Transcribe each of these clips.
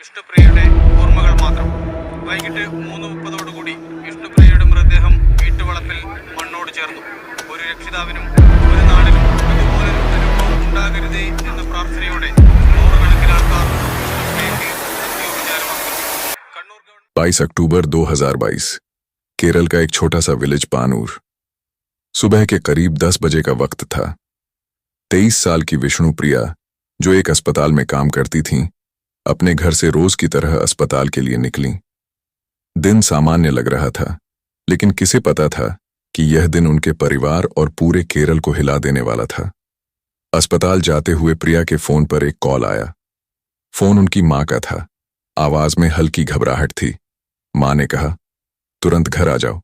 വിഷ്ണുപ്രിയയുടെ ഓർമ്മകൾ മാത്രം. വൈകിട്ട് 3:30 വിഷ്ണുപ്രിയയുടെ മൃതദേഹം വീട്ടുവളപ്പിൽ മണ്ണോട് ചേർന്നു. ഒരു രക്ഷിതാവിനും ഒരു നാടിനും ഇതുപോലൊരു അനുഭവം ഉണ്ടാകരുതേ എന്ന പ്രാർത്ഥനയോടെ നൂറുകണക്കിന് ആൾക്കാർ വിഷ്ണുപ്രിയയ്ക്ക് അന്ത്യോപചാരമർപ്പിച്ചു. കണ്ണൂർ 22 अक्टूबर 2022 केरल का एक छोटा सा विलेज पानूर। सुबह के करीब 10 बजे का वक्त था। 23 साल की विष्णुप्रिया, जो एक अस्पताल में काम करती थीं, अपने घर से रोज की तरह अस्पताल के लिए निकलीं। दिन सामान्य लग रहा था, लेकिन किसे पता था कि यह दिन उनके परिवार और पूरे केरल को हिला देने वाला था। अस्पताल जाते हुए प्रिया के फोन पर एक कॉल आया। फोन उनकी मां का था। आवाज में हल्की घबराहट थी। मां ने कहा, तुरंत घर आ जाओ।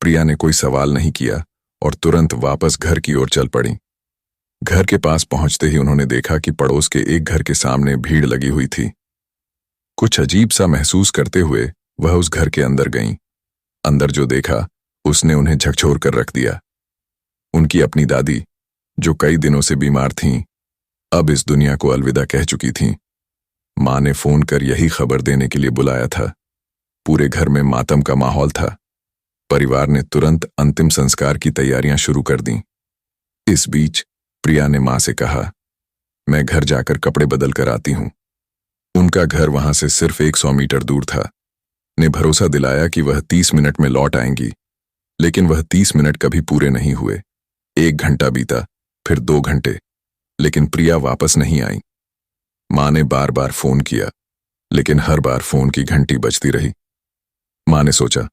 प्रिया ने कोई सवाल नहीं किया और तुरंत वापस घर की ओर चल पड़ी। घर के पास पहुंचते ही उन्होंने देखा कि पड़ोस के एक घर के सामने भीड़ लगी हुई थी। कुछ अजीब सा महसूस करते हुए वह उस घर के अंदर गईं। अंदर जो देखा उसने उन्हें झकझोर कर रख दिया। उनकी अपनी दादी, जो कई दिनों से बीमार थीं, अब इस दुनिया को अलविदा कह चुकी थीं। मां ने फोन कर यही खबर देने के लिए बुलाया था। पूरे घर में मातम का माहौल था। परिवार ने तुरंत अंतिम संस्कार की तैयारियां शुरू कर दीं। इस बीच प्रिया ने मां से कहा, मैं घर जाकर कपड़े बदल कर आती हूं। उनका घर वहां से सिर्फ 100 मीटर दूर था। ने भरोसा दिलाया कि वह 30 मिनट में लौट आएंगी, लेकिन वह 30 मिनट कभी पूरे नहीं हुए। 1 घंटा बीता, फिर 2 घंटे, लेकिन प्रिया वापस नहीं आई। मां ने बार बार फोन किया, लेकिन हर बार फोन की घंटी बजती रही। मां ने सोचा,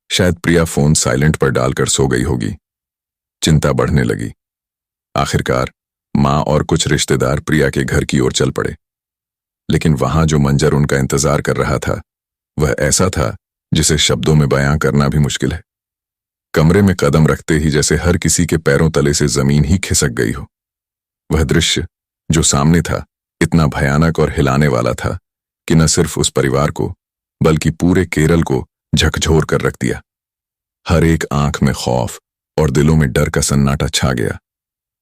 शायद प्रिया फोन साइलेंट पर डालकर सो गई होगी। चिंता बढ़ने लगी। आखिरकार मां और कुछ रिश्तेदार प्रिया के घर की ओर चल पड़े। लेकिन वहां जो मंजर उनका इंतजार कर रहा था, वह ऐसा था जिसे शब्दों में बयां करना भी मुश्किल है। कमरे में कदम रखते ही जैसे हर किसी के पैरों तले से जमीन ही खिसक गई हो। वह दृश्य जो सामने था इतना भयानक और हिलाने वाला था कि न सिर्फ उस परिवार को, बल्कि पूरे केरल को झकझोर कर रख दिया। हर एक आंख में खौफ और दिलों में डर का सन्नाटा छा गया।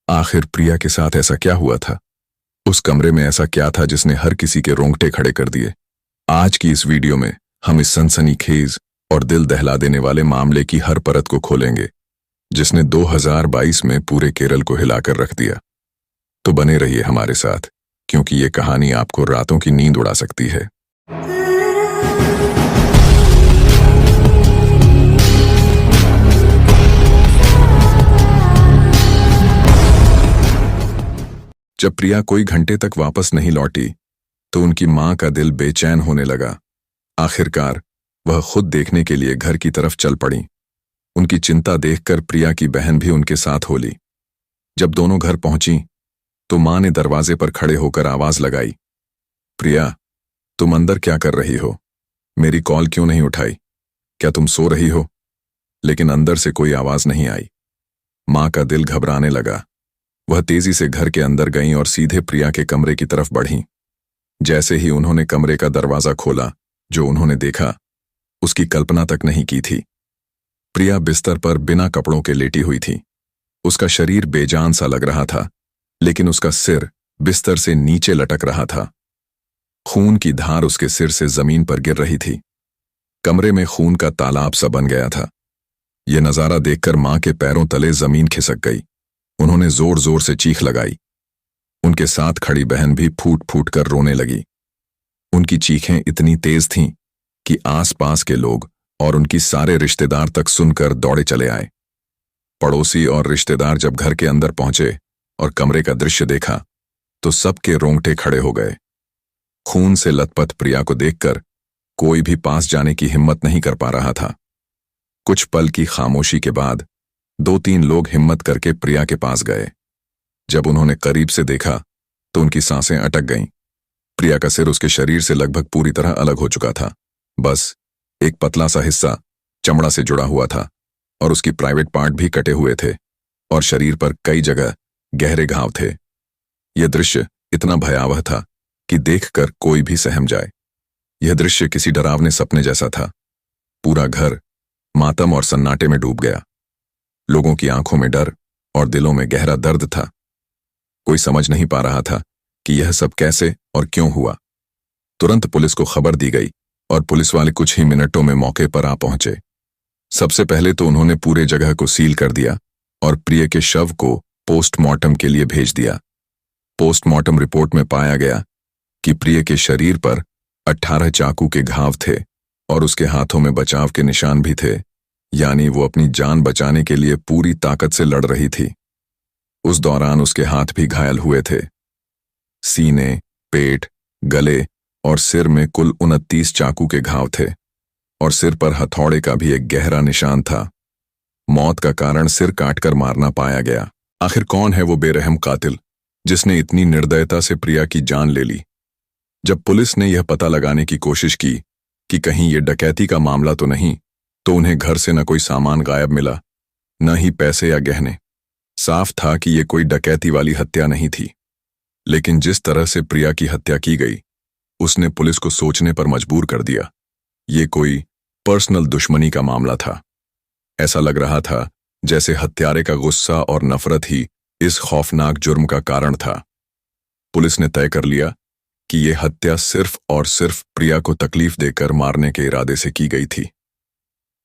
आखिर प्रिया के साथ ऐसा क्या हुआ था? उस कमरे में ऐसा क्या था जिसने हर किसी के रोंगटे खड़े कर दिए? आज की इस वीडियो में हम इस सनसनीखेज और दिल दहला देने वाले मामले की हर परत को खोलेंगे, जिसने 2022 में पूरे केरल को हिलाकर रख दिया। तो बने रहिए हमारे साथ, क्योंकि ये कहानी आपको रातों की नींद उड़ा सकती है। जब प्रिया कोई घंटे तक वापस नहीं लौटी, तो उनकी मां का दिल बेचैन होने लगा। आखिरकार वह खुद देखने के लिए घर की तरफ चल पड़ी। उनकी चिंता देखकर प्रिया की बहन भी उनके साथ हो ली। जब दोनों घर पहुंची, तो मां ने दरवाजे पर खड़े होकर आवाज लगाई, प्रिया, तुम अंदर क्या कर रही हो? मेरी कॉल क्यों नहीं उठाई? क्या तुम सो रही हो? लेकिन अंदर से कोई आवाज नहीं आई। मां का दिल घबराने लगा। वह तेजी से घर के अंदर गईं और सीधे प्रिया के कमरे की तरफ बढ़ीं। जैसे ही उन्होंने कमरे का दरवाजा खोला, जो उन्होंने देखा उसकी कल्पना तक नहीं की थी। प्रिया बिस्तर पर बिना कपड़ों के लेटी हुई थी। उसका शरीर बेजान सा लग रहा था, लेकिन उसका सिर बिस्तर से नीचे लटक रहा था। खून की धार उसके सिर से जमीन पर गिर रही थी। कमरे में खून का तालाब सा बन गया था। यह नजारा देखकर मां के पैरों तले जमीन खिसक गई। उन्होंने जोर जोर से चीख लगाई। उनके साथ खड़ी बहन भी फूट फूट कर रोने लगी। उनकी चीखें इतनी तेज थीं कि आसपास के लोग और उनकी सारे रिश्तेदार तक सुनकर दौड़े चले आए। पड़ोसी और रिश्तेदार जब घर के अंदर पहुंचे और कमरे का दृश्य देखा, तो सबके रोंगटे खड़े हो गए। खून से लथपथ प्रिया को देखकर कोई भी पास जाने की हिम्मत नहीं कर पा रहा था। कुछ पल की खामोशी के बाद 2-3 लोग हिम्मत करके प्रिया के पास गए। जब उन्होंने करीब से देखा, तो उनकी सांसें अटक गईं। प्रिया का सिर उसके शरीर से लगभग पूरी तरह अलग हो चुका था। बस एक पतला सा हिस्सा चमड़ा से जुड़ा हुआ था और उसकी प्राइवेट पार्ट भी कटे हुए थे और शरीर पर कई जगह गहरे घाव थे। यह दृश्य इतना भयावह था कि देखकर कोई भी सहम जाए। यह दृश्य किसी डरावने सपने जैसा था। पूरा घर मातम और सन्नाटे में डूब गया। लोगों की आंखों में डर और दिलों में गहरा दर्द था। कोई समझ नहीं पा रहा था कि यह सब कैसे और क्यों हुआ। तुरंत पुलिस को खबर दी गई और पुलिस वाले कुछ ही मिनटों में मौके पर आ पहुंचे। सबसे पहले तो उन्होंने पूरे जगह को सील कर दिया और प्रिय के शव को पोस्टमार्टम के लिए भेज दिया। पोस्टमार्टम रिपोर्ट में पाया गया कि प्रिय के शरीर पर 18 चाकू के घाव थे और उसके हाथों में बचाव के निशान भी थे, यानी वो अपनी जान बचाने के लिए पूरी ताकत से लड़ रही थी। उस दौरान उसके हाथ भी घायल हुए थे। सीने, पेट, गले और सिर में कुल 29 चाकू के घाव थे और सिर पर हथौड़े का भी एक गहरा निशान था। मौत का कारण सिर काटकर मारना पाया गया। आखिर कौन है वो बेरहम कातिल जिसने इतनी निर्दयता से प्रिया की जान ले ली? जब पुलिस ने यह पता लगाने की कोशिश की कि कहीं ये डकैती का मामला तो नहीं, तो उन्हें घर से न कोई सामान गायब मिला, न ही पैसे या गहने। साफ था कि ये कोई डकैती वाली हत्या नहीं थी। लेकिन जिस तरह से प्रिया की हत्या की गई, उसने पुलिस को सोचने पर मजबूर कर दिया। ये कोई पर्सनल दुश्मनी का मामला था। ऐसा लग रहा था जैसे हत्यारे का गुस्सा और नफरत ही इस खौफनाक जुर्म का कारण था। पुलिस ने तय कर लिया कि यह हत्या सिर्फ और सिर्फ प्रिया को तकलीफ देकर मारने के इरादे से की गई थी।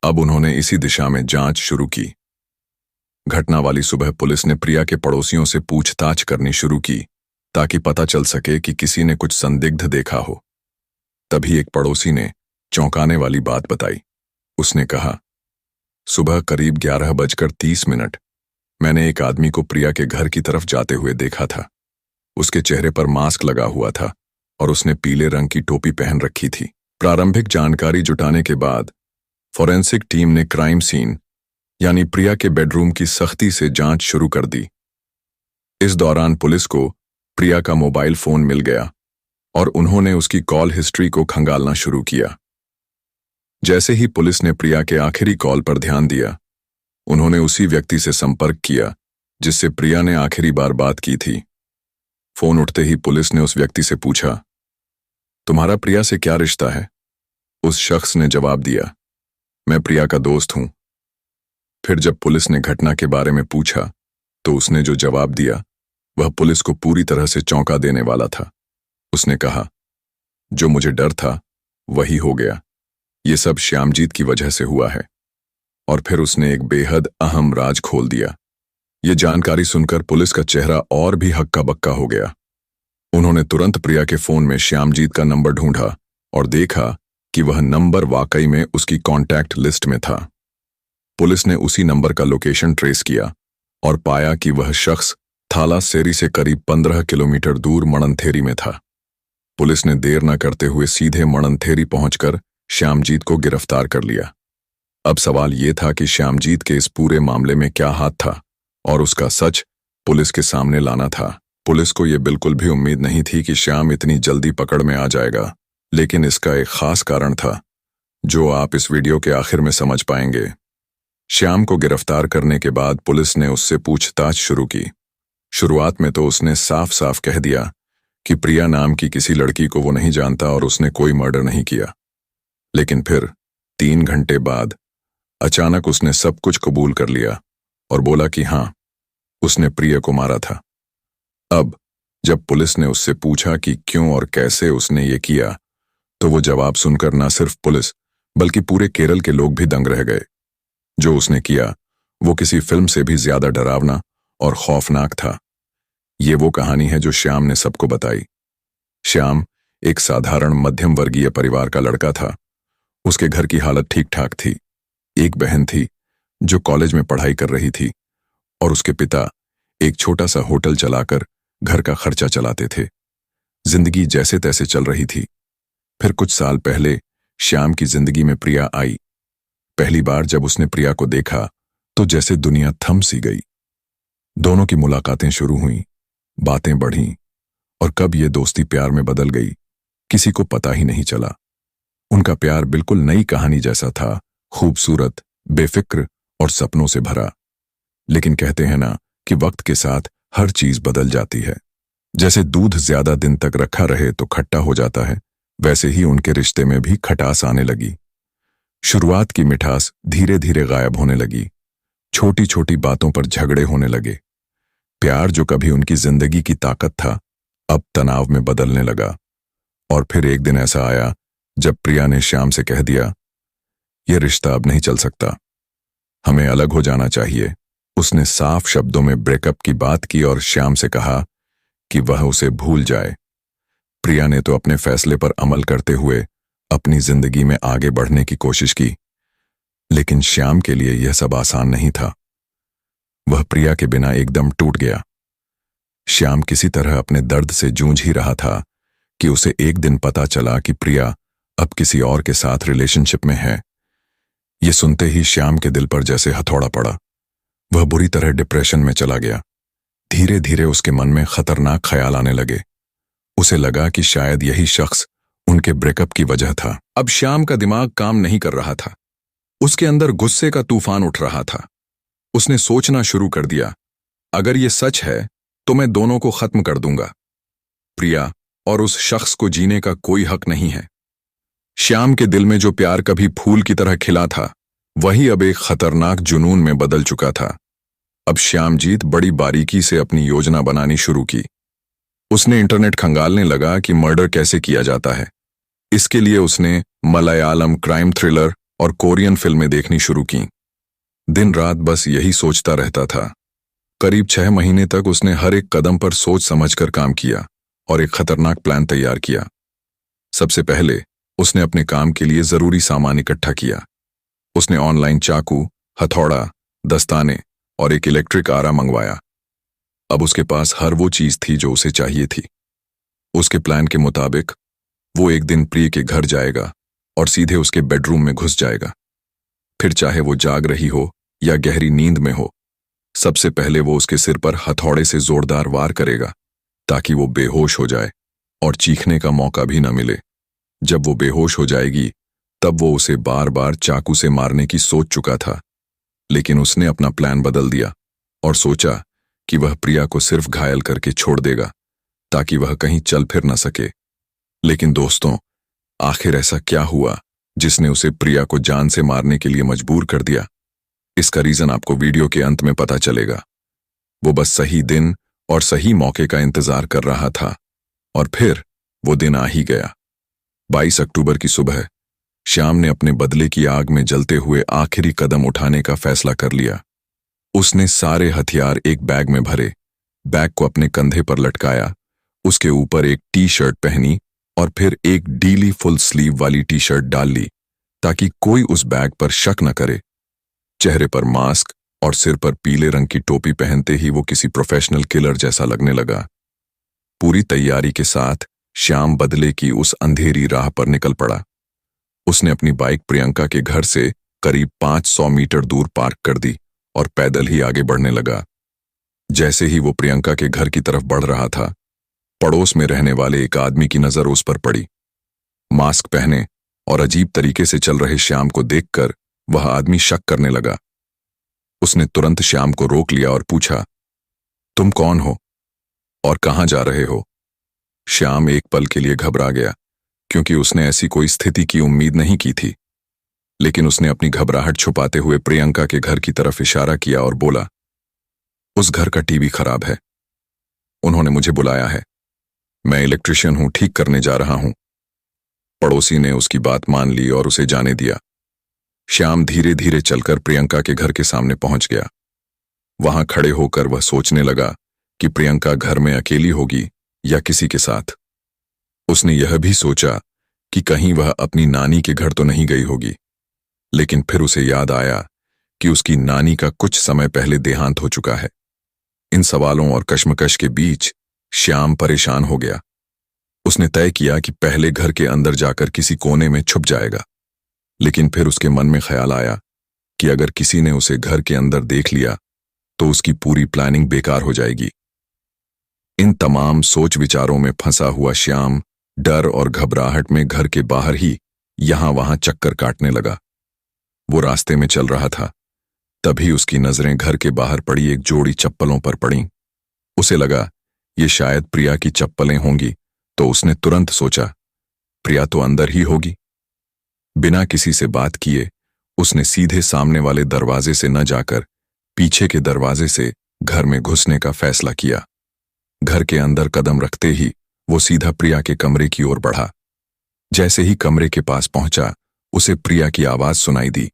अब उन्होंने इसी दिशा में जांच शुरू की। घटना वाली सुबह पुलिस ने प्रिया के पड़ोसियों से पूछताछ करनी शुरू की ताकि पता चल सके कि किसी ने कुछ संदिग्ध देखा हो। तभी एक पड़ोसी ने चौंकाने वाली बात बताई। उसने कहा, सुबह करीब 11:30 मैंने एक आदमी को प्रिया के घर की तरफ जाते हुए देखा था। उसके चेहरे पर मास्क लगा हुआ था और उसने पीले रंग की टोपी पहन रखी थी। प्रारंभिक जानकारी जुटाने के बाद फॉरेंसिक टीम ने क्राइम सीन यानी प्रिया के बेडरूम की सख्ती से जांच शुरू कर दी। इस दौरान पुलिस को प्रिया का मोबाइल फोन मिल गया और उन्होंने उसकी कॉल हिस्ट्री को खंगालना शुरू किया। जैसे ही पुलिस ने प्रिया के आखिरी कॉल पर ध्यान दिया, उन्होंने उसी व्यक्ति से संपर्क किया जिससे प्रिया ने आखिरी बार बात की थी। फोन उठते ही पुलिस ने उस व्यक्ति से पूछा, तुम्हारा प्रिया से क्या रिश्ता है? उस शख्स ने जवाब दिया, मैं प्रिया का दोस्त हूं। फिर जब पुलिस ने घटना के बारे में पूछा तो उसने जो जवाब दिया वह पुलिस को पूरी तरह से चौंका देने वाला था। उसने कहा, जो मुझे डर था वही हो गया। ये सब श्यामजीत की वजह से हुआ है। और फिर उसने एक बेहद अहम राज खोल दिया। ये जानकारी सुनकर पुलिस का चेहरा और भी हक्का बक्का हो गया। उन्होंने तुरंत प्रिया के फोन में श्यामजीत का नंबर ढूंढा और देखा कि वह नंबर वाकई में उसकी कॉन्टैक्ट लिस्ट में था। पुलिस ने उसी नंबर का लोकेशन ट्रेस किया और पाया कि वह शख्स थालासेरी से करीब 15 किलोमीटर दूर मणनथेरी में था। पुलिस ने देर न करते हुए सीधे मणनथेरी पहुंचकर श्यामजीत को गिरफ्तार कर लिया। अब सवाल ये था कि श्यामजीत के इस पूरे मामले में क्या हाथ था और उसका सच पुलिस के सामने लाना था। पुलिस को यह बिल्कुल भी उम्मीद नहीं थी कि श्याम इतनी जल्दी पकड़ में आ जाएगा, लेकिन इसका एक खास कारण था जो आप इस वीडियो के आखिर में समझ पाएंगे। श्याम को गिरफ्तार करने के बाद पुलिस ने उससे पूछताछ शुरू की। शुरुआत में तो उसने साफ साफ कह दिया कि प्रिया नाम की किसी लड़की को वो नहीं जानता और उसने कोई मर्डर नहीं किया। लेकिन फिर 3 घंटे बाद अचानक उसने सब कुछ कबूल कर लिया और बोला कि हाँ, उसने प्रिया को मारा था। अब जब पुलिस ने उससे पूछा कि क्यों और कैसे उसने ये किया, तो वो जवाब सुनकर न सिर्फ पुलिस बल्कि पूरे केरल के लोग भी दंग रह गए। जो उसने किया वो किसी फिल्म से भी ज्यादा डरावना और खौफनाक था। ये वो कहानी है जो श्याम ने सबको बताई। श्याम एक साधारण मध्यम वर्गीय परिवार का लड़का था। उसके घर की हालत ठीक ठाक थी। एक बहन थी जो कॉलेज में पढ़ाई कर रही थी और उसके पिता एक छोटा सा होटल चलाकर घर का खर्चा चलाते थे। जिंदगी जैसे तैसे चल रही थी। फिर कुछ साल पहले श्याम की जिंदगी में प्रिया आई। पहली बार जब उसने प्रिया को देखा तो जैसे दुनिया थम सी गई। दोनों की मुलाकातें शुरू हुईं, बातें बढ़ीं और कब ये दोस्ती प्यार में बदल गई किसी को पता ही नहीं चला। उनका प्यार बिल्कुल नई कहानी जैसा था, खूबसूरत, बेफिक्र और सपनों से भरा। लेकिन कहते हैं ना कि वक्त के साथ हर चीज बदल जाती है। जैसे दूध ज्यादा दिन तक रखा रहे तो खट्टा हो जाता है, वैसे ही उनके रिश्ते में भी खटास आने लगी। शुरुआत की मिठास धीरे धीरे गायब होने लगी। छोटी छोटी बातों पर झगड़े होने लगे। प्यार जो कभी उनकी जिंदगी की ताकत था, अब तनाव में बदलने लगा। और फिर एक दिन ऐसा आया जब प्रिया ने श्याम से कह दिया, यह रिश्ता अब नहीं चल सकता, हमें अलग हो जाना चाहिए। उसने साफ शब्दों में ब्रेकअप की बात की और श्याम से कहा कि वह उसे भूल जाए। प्रिया ने तो अपने फैसले पर अमल करते हुए अपनी जिंदगी में आगे बढ़ने की कोशिश की, लेकिन श्याम के लिए यह सब आसान नहीं था। वह प्रिया के बिना एकदम टूट गया। श्याम किसी तरह अपने दर्द से जूझ ही रहा था कि उसे एक दिन पता चला कि प्रिया अब किसी और के साथ रिलेशनशिप में है। यह सुनते ही श्याम के दिल पर जैसे हथौड़ा पड़ा। वह बुरी तरह डिप्रेशन में चला गया। धीरे धीरे उसके मन में खतरनाक ख्याल आने लगे। उसे लगा कि शायद यही शख्स उनके ब्रेकअप की वजह था। अब श्याम का दिमाग काम नहीं कर रहा था। उसके अंदर गुस्से का तूफान उठ रहा था। उसने सोचना शुरू कर दिया, अगर ये सच है तो मैं दोनों को खत्म कर दूंगा। प्रिया और उस शख्स को जीने का कोई हक नहीं है। श्याम के दिल में जो प्यार कभी फूल की तरह खिला था, वही अब एक खतरनाक जुनून में बदल चुका था। अब श्यामजीत बड़ी बारीकी से अपनी योजना बनानी शुरू की। उसने इंटरनेट खंगालने लगा कि मर्डर कैसे किया जाता है। इसके लिए उसने मलयालम क्राइम थ्रिलर और कोरियन फिल्में देखनी शुरू की। दिन रात बस यही सोचता रहता था। करीब 6 महीने तक उसने हर एक कदम पर सोच समझकर काम किया और एक खतरनाक प्लान तैयार किया। सबसे पहले उसने अपने काम के लिए जरूरी सामान इकट्ठा किया। उसने ऑनलाइन चाकू, हथौड़ा, दस्ताने और एक इलेक्ट्रिक आरा मंगवाया। अब उसके पास हर वो चीज थी जो उसे चाहिए थी। उसके प्लान के मुताबिक वो एक दिन प्रिय के घर जाएगा और सीधे उसके बेडरूम में घुस जाएगा। फिर चाहे वो जाग रही हो या गहरी नींद में हो, सबसे पहले वो उसके सिर पर हथौड़े से जोरदार वार करेगा ताकि वो बेहोश हो जाए और चीखने का मौका भी न मिले। जब वो बेहोश हो जाएगी तब वो उसे बार बार चाकू से मारने की सोच चुका था, लेकिन उसने अपना प्लान बदल दिया और सोचा कि वह प्रिया को सिर्फ घायल करके छोड़ देगा ताकि वह कहीं चल फिर न सके। लेकिन दोस्तों, आखिर ऐसा क्या हुआ जिसने उसे प्रिया को जान से मारने के लिए मजबूर कर दिया? इसका रीजन आपको वीडियो के अंत में पता चलेगा। वो बस सही दिन और सही मौके का इंतजार कर रहा था और फिर वो दिन आ ही गया। 22 अक्टूबर की सुबह श्याम ने अपने बदले की आग में जलते हुए आखिरी कदम उठाने का फैसला कर लिया। उसने सारे हथियार एक बैग में भरे, बैग को अपने कंधे पर लटकाया, उसके ऊपर एक टी शर्ट पहनी और फिर एक ढीली फुल स्लीव वाली टी शर्ट डाल ली ताकि कोई उस बैग पर शक न करे। चेहरे पर मास्क और सिर पर पीले रंग की टोपी पहनते ही वो किसी प्रोफेशनल किलर जैसा लगने लगा। पूरी तैयारी के साथ श्याम बदले की उस अंधेरी राह पर निकल पड़ा। उसने अपनी बाइक प्रियंका के घर से करीब 500 मीटर दूर पार्क कर दी और पैदल ही आगे बढ़ने लगा। जैसे ही वो प्रियंका के घर की तरफ बढ़ रहा था, पड़ोस में रहने वाले एक आदमी की नजर उस पर पड़ी। मास्क पहने और अजीब तरीके से चल रहे श्याम को देखकर वह आदमी शक करने लगा। उसने तुरंत श्याम को रोक लिया और पूछा, तुम कौन हो और कहां जा रहे हो? श्याम एक पल के लिए घबरा गया क्योंकि उसने ऐसी कोई स्थिति की उम्मीद नहीं की थी, लेकिन उसने अपनी घबराहट छुपाते हुए प्रियंका के घर की तरफ इशारा किया और बोला, उस घर का टीवी खराब है, उन्होंने मुझे बुलाया है, मैं इलेक्ट्रिशियन हूं, ठीक करने जा रहा हूं। पड़ोसी ने उसकी बात मान ली और उसे जाने दिया। श्याम धीरे धीरे चलकर प्रियंका के घर के सामने पहुंच गया। वहां खड़े होकर वह सोचने लगा कि प्रियंका घर में अकेली होगी या किसी के साथ। उसने यह भी सोचा कि कहीं वह अपनी नानी के घर तो नहीं गई होगी, लेकिन फिर उसे याद आया कि उसकी नानी का कुछ समय पहले देहांत हो चुका है। इन सवालों और कश्मकश के बीच श्याम परेशान हो गया। उसने तय किया कि पहले घर के अंदर जाकर किसी कोने में छुप जाएगा, लेकिन फिर उसके मन में ख्याल आया कि अगर किसी ने उसे घर के अंदर देख लिया तो उसकी पूरी प्लानिंग बेकार हो जाएगी। इन तमाम सोच विचारों में फंसा हुआ श्याम डर और घबराहट में घर के बाहर ही यहां वहां चक्कर काटने लगा। वो रास्ते में चल रहा था, तभी उसकी नजरें घर के बाहर पड़ी एक जोड़ी चप्पलों पर पड़ीं। उसे लगा ये शायद प्रिया की चप्पलें होंगी, तो उसने तुरंत सोचा प्रिया तो अंदर ही होगी। बिना किसी से बात किए उसने सीधे सामने वाले दरवाजे से न जाकर पीछे के दरवाजे से घर में घुसने का फैसला किया। घर के अंदर कदम रखते ही वो सीधा प्रिया के कमरे की ओर बढ़ा। जैसे ही कमरे के पास पहुंचा, उसे प्रिया की आवाज सुनाई दी।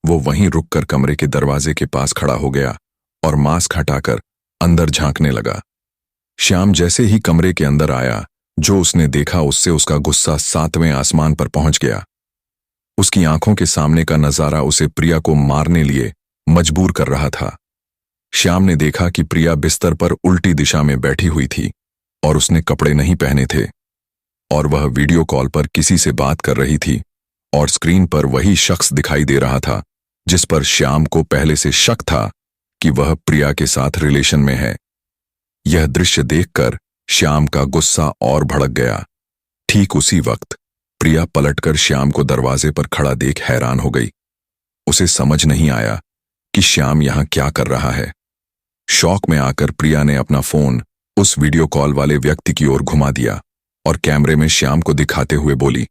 वो वहीं रुककर कमरे के दरवाजे के पास खड़ा हो गया और मास्क हटाकर अंदर झांकने लगा। श्याम जैसे ही कमरे के अंदर आया, जो उसने देखा उससे उसका गुस्सा 7वें आसमान पर पहुंच गया। उसकी आंखों के सामने का नजारा उसे प्रिया को मारने लिए मजबूर कर रहा था। श्याम ने देखा कि प्रिया बिस्तर पर उल्टी दिशा में बैठी हुई थी और उसने कपड़े नहीं पहने थे, और वह वीडियो कॉल पर किसी से बात कर रही थी, और स्क्रीन पर वही शख्स दिखाई दे रहा था जिस पर श्याम को पहले से शक था कि वह प्रिया के साथ रिलेशन में है। यह दृश्य देखकर श्याम का गुस्सा और भड़क गया। ठीक उसी वक्त प्रिया पलटकर श्याम को दरवाजे पर खड़ा देख हैरान हो गई। उसे समझ नहीं आया कि श्याम यहां क्या कर रहा है। शौक में आकर प्रिया ने अपना फोन उस वीडियो कॉल वाले व्यक्ति की ओर घुमा दिया और कैमरे में श्याम को दिखाते हुए बोली,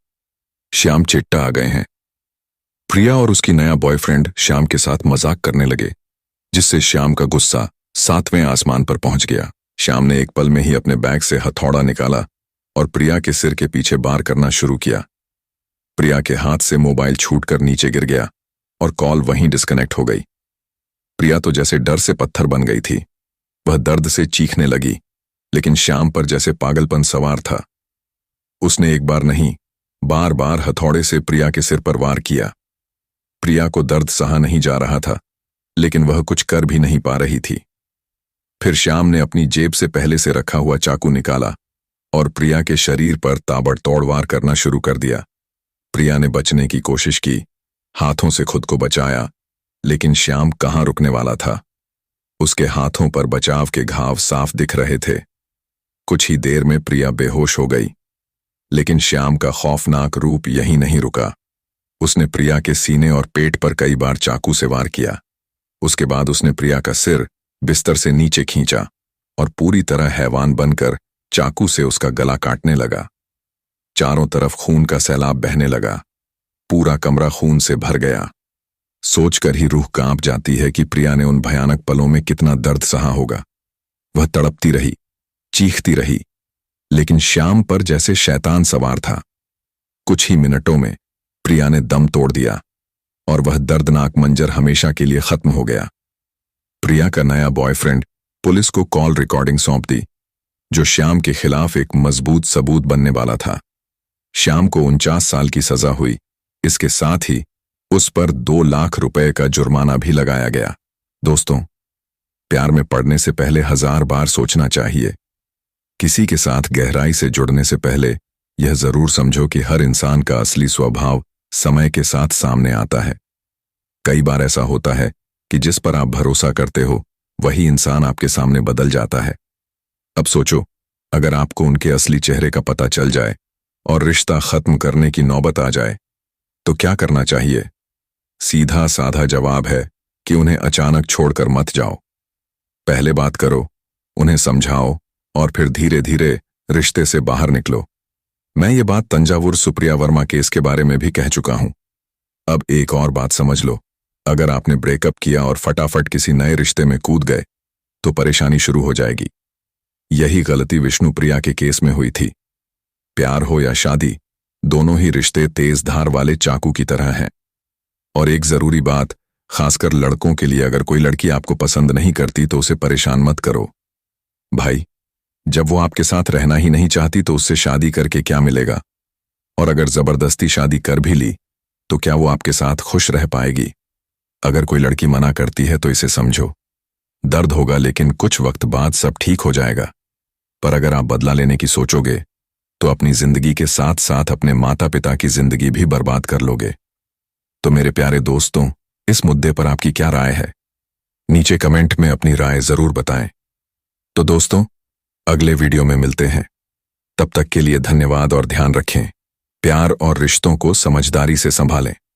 श्याम चिट्टा आ गए हैं। प्रिया और उसकी नया बॉयफ्रेंड श्याम के साथ मजाक करने लगे, जिससे श्याम का गुस्सा 7वें आसमान पर पहुंच गया। श्याम ने एक पल में ही अपने बैग से हथौड़ा निकाला और प्रिया के सिर के पीछे वार करना शुरू किया। प्रिया के हाथ से मोबाइल छूटकर नीचे गिर गया और कॉल वहीं डिस्कनेक्ट हो गई। प्रिया तो जैसे डर से पत्थर बन गई थी। वह दर्द से चीखने लगी, लेकिन श्याम पर जैसे पागलपन सवार था। उसने एक बार नहीं, बार बार हथौड़े से प्रिया के सिर पर वार किया। प्रिया को दर्द सहा नहीं जा रहा था, लेकिन वह कुछ कर भी नहीं पा रही थी। फिर श्याम ने अपनी जेब से पहले से रखा हुआ चाकू निकाला और प्रिया के शरीर पर ताबड़तोड़ वार करना शुरू कर दिया। प्रिया ने बचने की कोशिश की, हाथों से खुद को बचाया, लेकिन श्याम कहाँ रुकने वाला था। उसके हाथों पर बचाव के घाव साफ दिख रहे थे। कुछ ही देर में प्रिया बेहोश हो गई, लेकिन श्याम का खौफनाक रूप यहीं नहीं रुका। उसने प्रिया के सीने और पेट पर कई बार चाकू से वार किया। उसके बाद उसने प्रिया का सिर बिस्तर से नीचे खींचा और पूरी तरह हैवान बनकर चाकू से उसका गला काटने लगा। चारों तरफ खून का सैलाब बहने लगा। पूरा कमरा खून से भर गया। सोचकर ही रूह कांप जाती है कि प्रिया ने उन भयानक पलों में कितना दर्द सहा होगा। वह तड़पती रही, चीखती रही, लेकिन श्याम पर जैसे शैतान सवार था। कुछ ही मिनटों में प्रिया ने दम तोड़ दिया और वह दर्दनाक मंजर हमेशा के लिए खत्म हो गया। प्रिया का नया बॉयफ्रेंड पुलिस को कॉल रिकॉर्डिंग सौंप दी, जो श्याम के खिलाफ एक मजबूत सबूत बनने वाला था। श्याम को 49 साल की सजा हुई। इसके साथ ही उस पर 2 लाख रुपए का जुर्माना भी लगाया गया। दोस्तों, प्यार में पड़ने से पहले 1000 बार सोचना चाहिए। किसी के साथ गहराई से जुड़ने से पहले यह जरूर समझो कि हर इंसान का असली स्वभाव समय के साथ सामने आता है। कई बार ऐसा होता है कि जिस पर आप भरोसा करते हो वही इंसान आपके सामने बदल जाता है। अब सोचो, अगर आपको उनके असली चेहरे का पता चल जाए और रिश्ता खत्म करने की नौबत आ जाए, तो क्या करना चाहिए? सीधा साधा जवाब है कि उन्हें अचानक छोड़कर मत जाओ। पहले बात करो, उन्हें समझाओ और फिर धीरे धीरे रिश्ते से बाहर निकलो। मैं ये बात तंजावुर सुप्रिया वर्मा केस के बारे में भी कह चुका हूं। अब एक और बात समझ लो, अगर आपने ब्रेकअप किया और फटाफट किसी नए रिश्ते में कूद गए तो परेशानी शुरू हो जाएगी। यही गलती विष्णुप्रिया के केस में हुई थी। प्यार हो या शादी, दोनों ही रिश्ते तेज धार वाले चाकू की तरह हैं। और एक जरूरी बात, खासकर लड़कों के लिए, अगर कोई लड़की आपको पसंद नहीं करती तो उसे परेशान मत करो। भाई, जब वो आपके साथ रहना ही नहीं चाहती तो उससे शादी करके क्या मिलेगा? और अगर जबरदस्ती शादी कर भी ली तो क्या वो आपके साथ खुश रह पाएगी? अगर कोई लड़की मना करती है तो इसे समझो। दर्द होगा, लेकिन कुछ वक्त बाद सब ठीक हो जाएगा। पर अगर आप बदला लेने की सोचोगे तो अपनी जिंदगी के साथ साथ अपने माता पिता की जिंदगी भी बर्बाद कर लोगे। तो मेरे प्यारे दोस्तों, इस मुद्दे पर आपकी क्या राय है? नीचे कमेंट में अपनी राय जरूर बताएं। तो दोस्तों, अगले वीडियो में मिलते हैं। तब तक के लिए धन्यवाद और ध्यान रखें। प्यार और रिश्तों को समझदारी से संभालें।